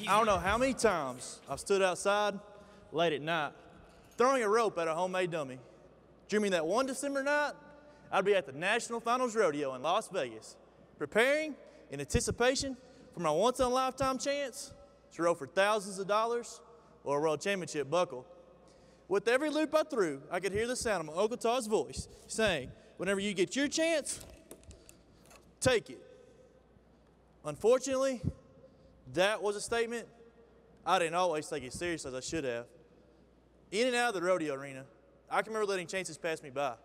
I don't know how many times I've stood outside late at night throwing a rope at a homemade dummy, dreaming that one December night I'd be at the National Finals Rodeo in Las Vegas, preparing in anticipation for my once-in-a-lifetime chance to row for thousands of dollars or a world championship buckle. With every loop I threw, I could hear the sound of my Uncle Todd's voice saying, "Whenever you get your chance, take it." Unfortunately, that was a statement I didn't always take as serious as I should have. In and out of the rodeo arena, I can remember letting chances pass me by.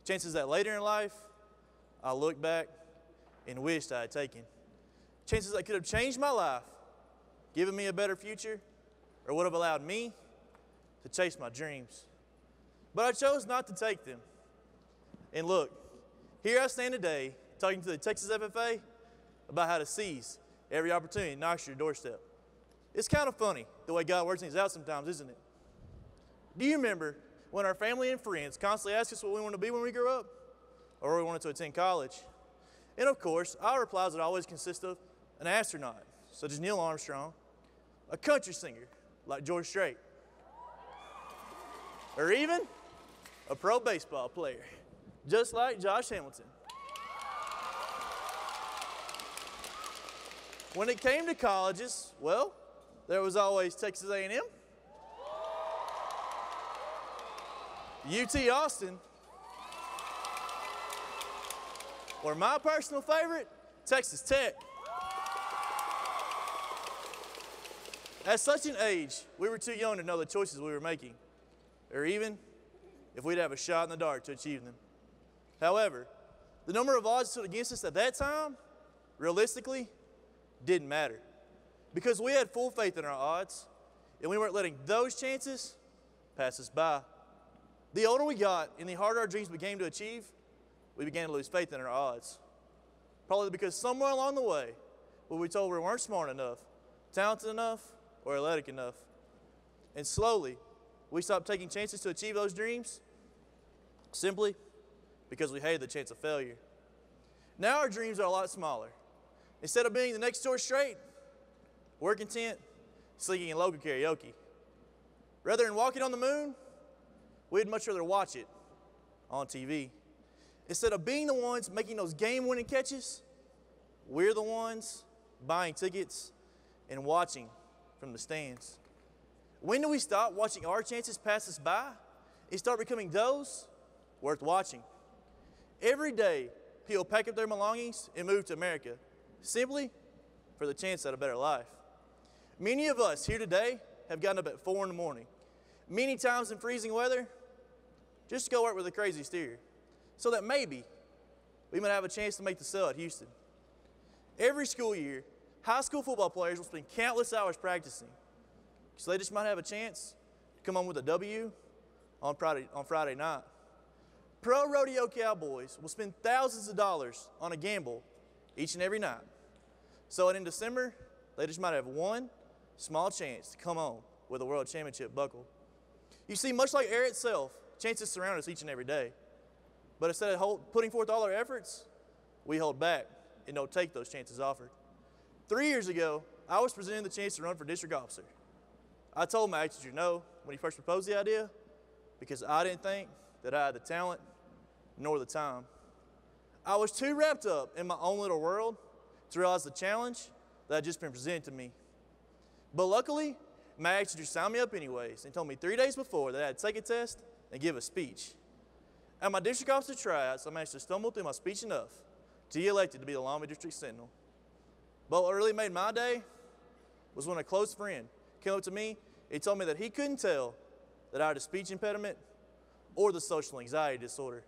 Chances that later in life, I looked back and wished I had taken. Chances that could have changed my life, given me a better future, or would have allowed me to chase my dreams. But I chose not to take them. And look, here I stand today talking to the Texas FFA about how to seize every opportunity that knocks your doorstep. It's kind of funny the way God works things out sometimes, isn't it? Do you remember when our family and friends constantly asked us what we wanted to be when we grew up, or where we wanted to attend college? And of course, our replies would always consist of an astronaut, such as Neil Armstrong, a country singer, like George Strait, or even a pro baseball player, just like Josh Hamilton. When it came to colleges, well, there was always Texas A&M, UT Austin, or my personal favorite, Texas Tech. At such an age, we were too young to know the choices we were making, or even if we'd have a shot in the dark to achieve them. However, the number of odds stood against us at that time, realistically, didn't matter. Because we had full faith in our odds, and we weren't letting those chances pass us by. The older we got and the harder our dreams became to achieve, we began to lose faith in our odds. Probably because somewhere along the way, we were told we weren't smart enough, talented enough, or athletic enough. And slowly, we stopped taking chances to achieve those dreams simply because we hated the chance of failure. Now our dreams are a lot smaller. Instead of being the next George Strait, we're content singing in local karaoke. Rather than walking on the moon, we'd much rather watch it on TV. Instead of being the ones making those game-winning catches, we're the ones buying tickets and watching from the stands. When do we stop watching our chances pass us by and start becoming those worth watching? Every day, people pack up their belongings and move to America, simply for the chance at a better life. Many of us here today have gotten up at 4 in the morning, many times in freezing weather, just to go work with a crazy steer, so that maybe we might have a chance to make the sale at Houston. Every school year, high school football players will spend countless hours practicing, so they just might have a chance to come home with a W on Friday night. Pro rodeo cowboys will spend thousands of dollars on a gamble each and every night, so that in December, they just might have one small chance to come home with a world championship buckle. You see, much like air itself, chances surround us each and every day. But instead of putting forth all our efforts, we hold back and don't take those chances offered. 3 years ago, I was presented the chance to run for district officer. I told my teacher no when he first proposed the idea because I didn't think that I had the talent nor the time. I was too wrapped up in my own little world to realize the challenge that had just been presented to me. But luckily, my teacher signed me up anyways and told me 3 days before that I had to take a test and give a speech. At my district officer tryouts, I managed to stumble through my speech enough to get elected to be the Long Beach District Sentinel. But what really made my day was when a close friend came up to me and told me that he couldn't tell that I had a speech impediment or the social anxiety disorder.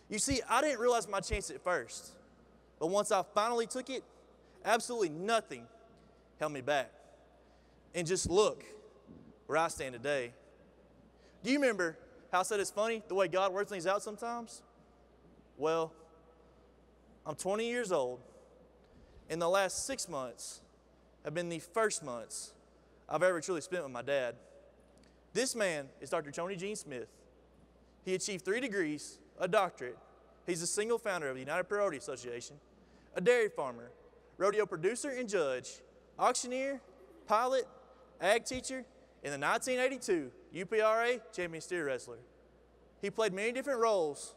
You see, I didn't realize my chance at first, but once I finally took it, absolutely nothing held me back. And just look where I stand today. Do you remember how I said it's funny the way God works things out sometimes? Well, I'm 20 years old, and the last 6 months have been the first months I've ever truly spent with my dad. This man is Dr. Tony Gene Smith. He achieved 3 degrees, a doctorate. He's the single founder of the United Pro Rodeo Association, a dairy farmer, rodeo producer and judge, auctioneer, pilot, ag teacher, and the 1982 UPRA champion steer wrestler. He played many different roles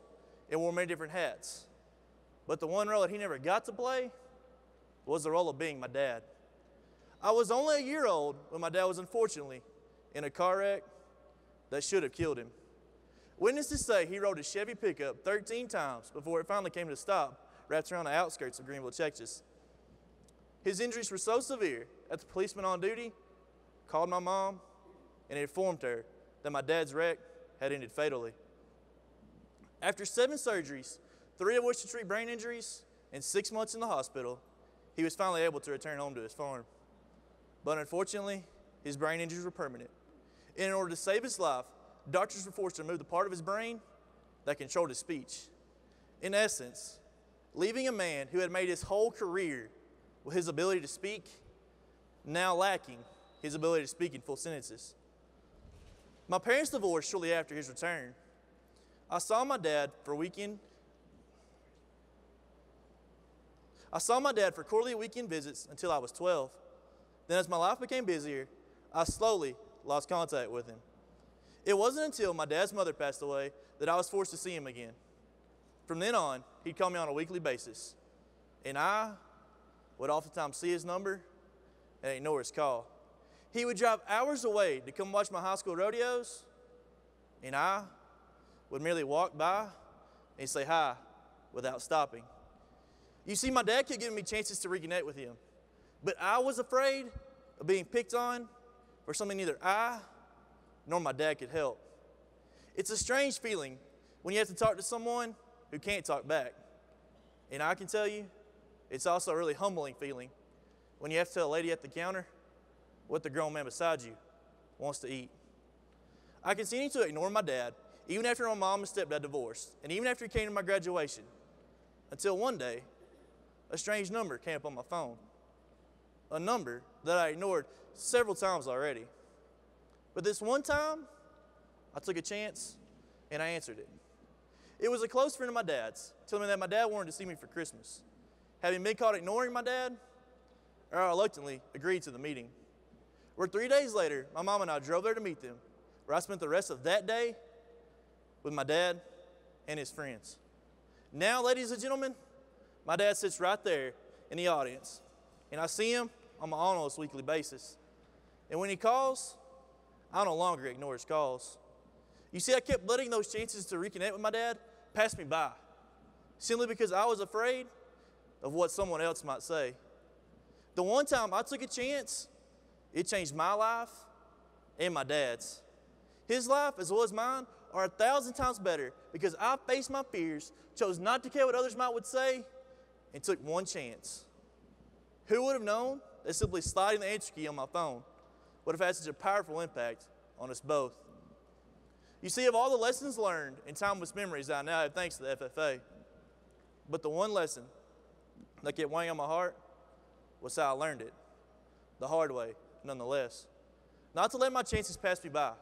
and wore many different hats. But the one role that he never got to play was the role of being my dad. I was only a year old when my dad was unfortunately in a car wreck that should have killed him. Witnesses say he rode a Chevy pickup 13 times before it finally came to a stop, wrapped around the outskirts of Greenville, Texas. His injuries were so severe that the policeman on duty called my mom and informed her that my dad's wreck had ended fatally. After 7 surgeries, 3 of which to treat brain injuries, and 6 months in the hospital, he was finally able to return home to his farm. But unfortunately, his brain injuries were permanent. And in order to save his life, doctors were forced to remove the part of his brain that controlled his speech. In essence, leaving a man who had made his whole career with his ability to speak, now lacking his ability to speak in full sentences. My parents divorced shortly after his return. I saw my dad for quarterly weekend visits until I was 12. Then as my life became busier, I slowly lost contact with him. It wasn't until my dad's mother passed away that I was forced to see him again. From then on, he'd call me on a weekly basis, and I would oftentimes see his number and ignore his call. He would drive hours away to come watch my high school rodeos, and I would merely walk by and say hi without stopping. You see, my dad kept giving me chances to reconnect with him, but I was afraid of being picked on for something neither I nor my dad could help. It's a strange feeling when you have to talk to someone who can't talk back. And I can tell you, it's also a really humbling feeling when you have to tell a lady at the counter what the grown man beside you wants to eat. I continued to ignore my dad even after my mom and stepdad divorced, and even after he came to my graduation, until one day, a strange number came up on my phone. A number that I ignored several times already. But this one time, I took a chance and I answered it. It was a close friend of my dad's, telling me that my dad wanted to see me for Christmas. Having been caught ignoring my dad, I reluctantly agreed to the meeting. Where 3 days later, my mom and I drove there to meet them, where I spent the rest of that day with my dad and his friends. Now, ladies and gentlemen, my dad sits right there in the audience, and I see him on my almost weekly basis. And when he calls, I no longer ignore his calls. You see, I kept letting those chances to reconnect with my dad pass me by, simply because I was afraid of what someone else might say. The one time I took a chance, it changed my life and my dad's. His life, as well as mine, are 1,000 times better because I faced my fears, chose not to care what others might would say, and took one chance. Who would have known that simply sliding the answer key on my phone would have had such a powerful impact on us both? You see, of all the lessons learned and timeless memories I now have thanks to the FFA, but the one lesson that kept weighing on my heart was how I learned it, the hard way, nonetheless. Not to let my chances pass me by.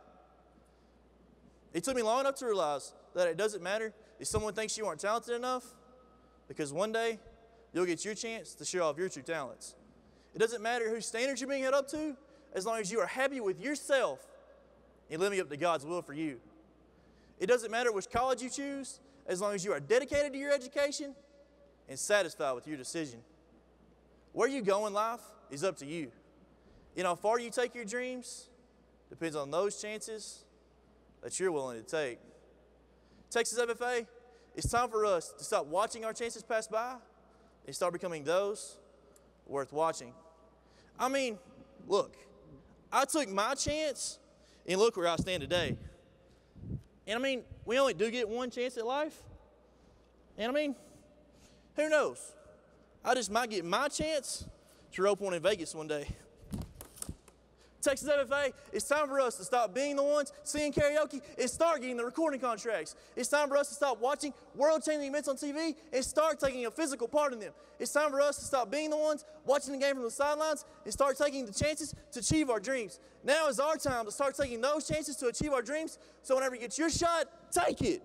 It took me long enough to realize that it doesn't matter if someone thinks you aren't talented enough, because one day you'll get your chance to show off your true talents. It doesn't matter whose standards you're being held up to, as long as you are happy with yourself and living up to God's will for you. It doesn't matter which college you choose, as long as you are dedicated to your education and satisfied with your decision. Where you go in life is up to you. And how far you take your dreams depends on those chances that you're willing to take. Texas FFA, it's time for us to stop watching our chances pass by and start becoming those worth watching. I mean, look, I took my chance and look where I stand today. And I mean, we only do get one chance at life. And I mean, who knows? I just might get my chance to rope one in Vegas one day. Texas FFA, it's time for us to stop being the ones singing karaoke and start getting the recording contracts. It's time for us to stop watching world-changing events on TV and start taking a physical part in them. It's time for us to stop being the ones watching the game from the sidelines and start taking the chances to achieve our dreams. Now is our time to start taking those chances to achieve our dreams, so whenever you get your shot, take it.